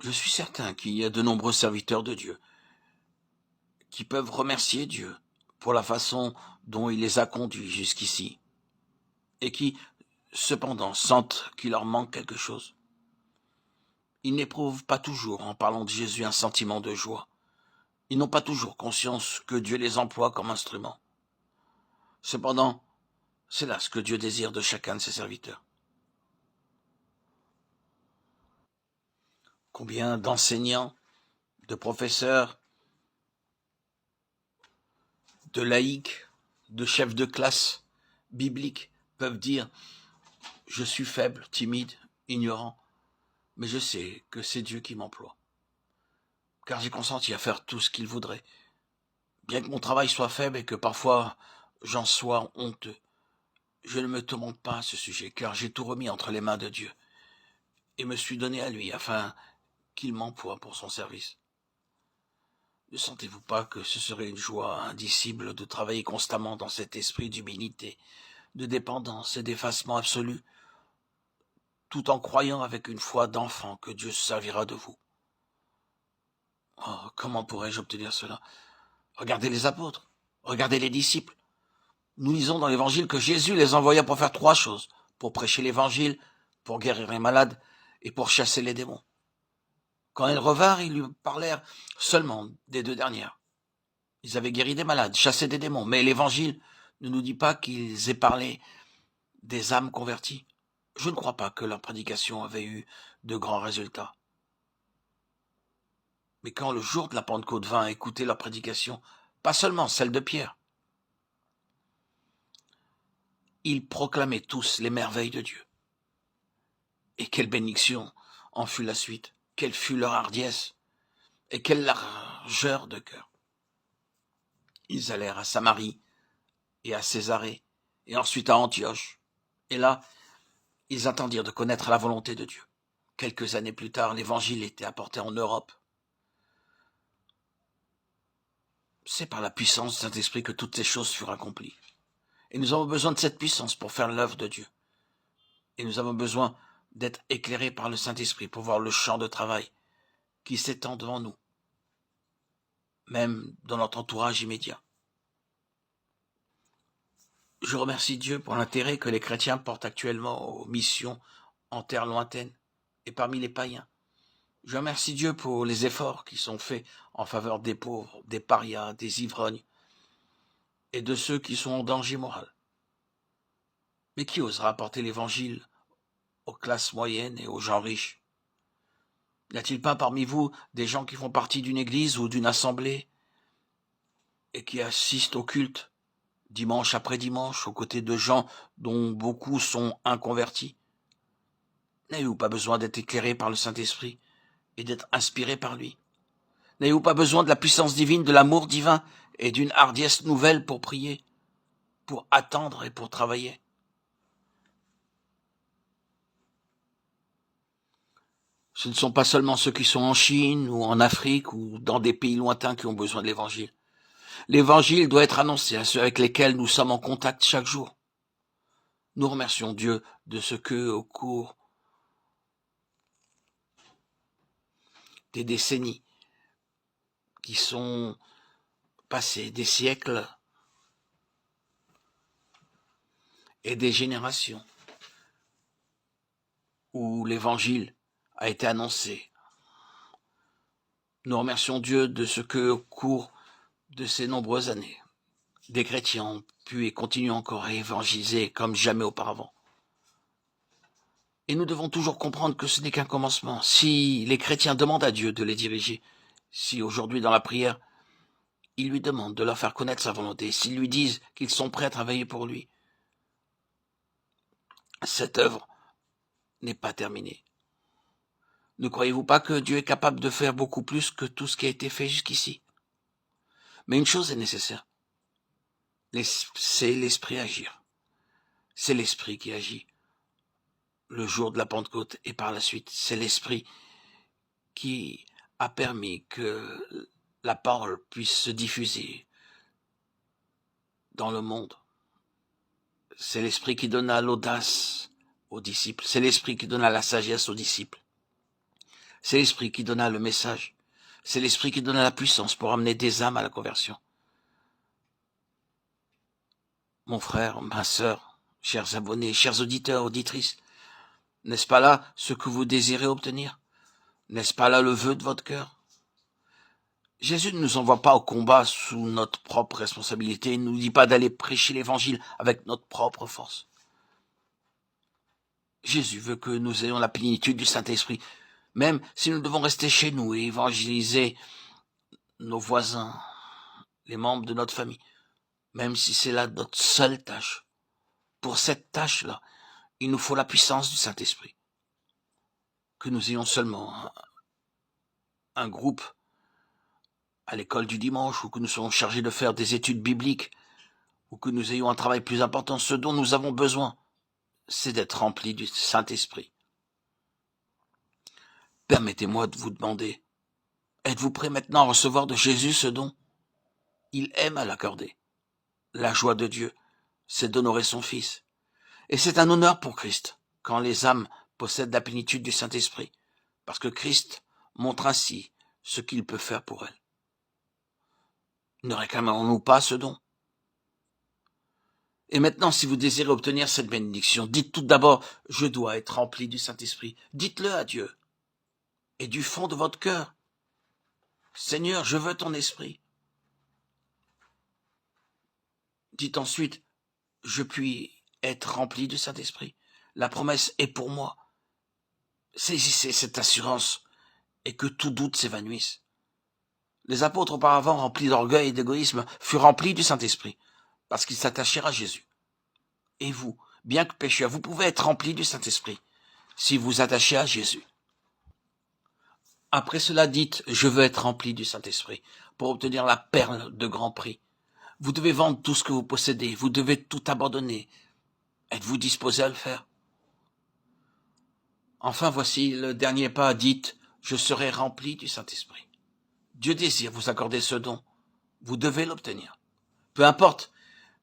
Je suis certain qu'il y a de nombreux serviteurs de Dieu qui peuvent remercier Dieu pour la façon dont il les a conduits jusqu'ici et qui, cependant, sentent qu'il leur manque quelque chose. Ils n'éprouvent pas toujours, en parlant de Jésus, un sentiment de joie. Ils n'ont pas toujours conscience que Dieu les emploie comme instruments. Cependant, c'est là ce que Dieu désire de chacun de ses serviteurs. Combien d'enseignants, de professeurs, de laïcs, de chefs de classe bibliques peuvent dire « Je suis faible, timide, ignorant, mais je sais que c'est Dieu qui m'emploie, car j'ai consenti à faire tout ce qu'il voudrait. Bien que mon travail soit faible et que parfois j'en sois honteux, je ne me tourmente pas à ce sujet, car j'ai tout remis entre les mains de Dieu et me suis donné à lui afin qu'il m'emploie pour son service. Ne sentez-vous pas que ce serait une joie indicible de travailler constamment dans cet esprit d'humilité, de dépendance et d'effacement absolu, tout en croyant avec une foi d'enfant que Dieu se servira de vous? Oh, comment pourrais-je obtenir cela? Regardez les apôtres, regardez les disciples. Nous lisons dans l'évangile que Jésus les envoya pour faire 3 choses, pour prêcher l'évangile, pour guérir les malades et pour chasser les démons. Quand ils revinrent, ils lui parlèrent seulement des 2 dernières. Ils avaient guéri des malades, chassé des démons, mais l'évangile ne nous dit pas qu'ils aient parlé des âmes converties. Je ne crois pas que leur prédication avait eu de grands résultats. Mais quand le jour de la Pentecôte vint écouter leur prédication, pas seulement celle de Pierre, ils proclamaient tous les merveilles de Dieu. Et quelle bénédiction en fut la suite, quelle fut leur hardiesse, et quelle largeur de cœur. Ils allèrent à Samarie et à Césarée, et ensuite à Antioche. Et là, ils attendirent de connaître la volonté de Dieu. Quelques années plus tard, l'évangile était apporté en Europe. C'est par la puissance du Saint-Esprit que toutes ces choses furent accomplies. Et nous avons besoin de cette puissance pour faire l'œuvre de Dieu. Et nous avons besoin d'être éclairés par le Saint-Esprit pour voir le champ de travail qui s'étend devant nous, même dans notre entourage immédiat. Je remercie Dieu pour l'intérêt que les chrétiens portent actuellement aux missions en terre lointaine et parmi les païens. Je remercie Dieu pour les efforts qui sont faits en faveur des pauvres, des parias, des ivrognes et de ceux qui sont en danger moral. Mais qui osera apporter l'évangile aux classes moyennes et aux gens riches? N'y a-t-il pas parmi vous des gens qui font partie d'une église ou d'une assemblée et qui assistent au culte dimanche après dimanche aux côtés de gens dont beaucoup sont inconvertis? N'avez-vous pas besoin d'être éclairé par le Saint-Esprit et d'être inspiré par lui? N'avez-vous pas besoin de la puissance divine, de l'amour divin et d'une hardiesse nouvelle pour prier, pour attendre et pour travailler? Ce ne sont pas seulement ceux qui sont en Chine ou en Afrique ou dans des pays lointains qui ont besoin de l'évangile. L'évangile doit être annoncé à ceux avec lesquels nous sommes en contact chaque jour. Nous remercions Dieu de ce que, au cours des décennies qui sont passées, des siècles et des générations où l'évangile a été annoncé, nous remercions Dieu de ce que, au cours de ces nombreuses années, des chrétiens ont pu et continuent encore à évangéliser comme jamais auparavant. Et nous devons toujours comprendre que ce n'est qu'un commencement. Si les chrétiens demandent à Dieu de les diriger, si aujourd'hui dans la prière, ils lui demandent de leur faire connaître sa volonté, s'ils lui disent qu'ils sont prêts à travailler pour lui, cette œuvre n'est pas terminée. Ne croyez-vous pas que Dieu est capable de faire beaucoup plus que tout ce qui a été fait jusqu'ici? Mais une chose est nécessaire, c'est l'esprit agir. C'est l'esprit qui agit le jour de la Pentecôte et par la suite. C'est l'esprit qui a permis que la parole puisse se diffuser dans le monde. C'est l'esprit qui donna l'audace aux disciples. C'est l'esprit qui donna la sagesse aux disciples. C'est l'Esprit qui donna le message. C'est l'Esprit qui donna la puissance pour amener des âmes à la conversion. Mon frère, ma sœur, chers abonnés, chers auditeurs, auditrices, n'est-ce pas là ce que vous désirez obtenir? N'est-ce pas là le vœu de votre cœur? Jésus ne nous envoie pas au combat sous notre propre responsabilité. Il ne nous dit pas d'aller prêcher l'évangile avec notre propre force. Jésus veut que nous ayons la plénitude du Saint-Esprit, même si nous devons rester chez nous et évangéliser nos voisins, les membres de notre famille, même si c'est là notre seule tâche. Pour cette tâche-là, il nous faut la puissance du Saint-Esprit. Que nous ayons seulement un groupe à l'école du dimanche, ou que nous soyons chargés de faire des études bibliques, ou que nous ayons un travail plus important, ce dont nous avons besoin, c'est d'être remplis du Saint-Esprit. Permettez-moi de vous demander, êtes-vous prêt maintenant à recevoir de Jésus ce don? Il aime à l'accorder. La joie de Dieu, c'est d'honorer son Fils. Et c'est un honneur pour Christ, quand les âmes possèdent la plénitude du Saint-Esprit, parce que Christ montre ainsi ce qu'il peut faire pour elles. Ne réclamons-nous pas ce don? Et maintenant, si vous désirez obtenir cette bénédiction, dites tout d'abord, je dois être rempli du Saint-Esprit. Dites-le à Dieu. Et du fond de votre cœur, Seigneur, je veux ton esprit. Dites ensuite, je puis être rempli du Saint-Esprit. La promesse est pour moi. Saisissez cette assurance et que tout doute s'évanouisse. Les apôtres auparavant remplis d'orgueil et d'égoïsme furent remplis du Saint-Esprit parce qu'ils s'attachèrent à Jésus. Et vous, bien que pécheur, vous pouvez être remplis du Saint-Esprit si vous attachez à Jésus. Après cela, dites, je veux être rempli du Saint-Esprit pour obtenir la perle de grand prix. Vous devez vendre tout ce que vous possédez, vous devez tout abandonner. Êtes-vous disposé à le faire? Enfin, voici le dernier pas, dites, je serai rempli du Saint-Esprit. Dieu désire vous accorder ce don. Vous devez l'obtenir. Peu importe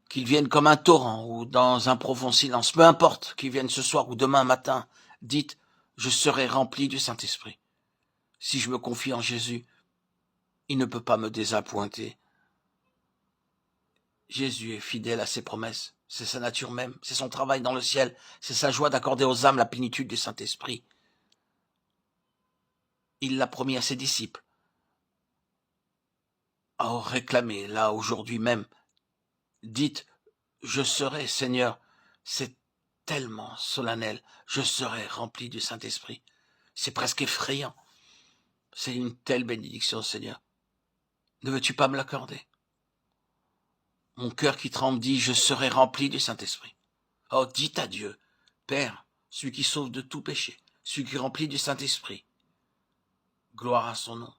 qu'il vienne comme un torrent ou dans un profond silence, peu importe qu'il vienne ce soir ou demain matin, dites, je serai rempli du Saint-Esprit. Si je me confie en Jésus, il ne peut pas me désappointer. Jésus est fidèle à ses promesses, c'est sa nature même, c'est son travail dans le ciel, c'est sa joie d'accorder aux âmes la plénitude du Saint-Esprit. Il l'a promis à ses disciples. Oh, réclamez là aujourd'hui même. Dites, je serai, Seigneur, c'est tellement solennel, je serai rempli du Saint-Esprit. C'est presque effrayant. C'est une telle bénédiction, Seigneur. Ne veux-tu pas me l'accorder? Mon cœur qui tremble dit, je serai rempli du Saint-Esprit. Oh, dites à Dieu, Père, celui qui sauve de tout péché, celui qui remplit du Saint-Esprit. Gloire à son nom.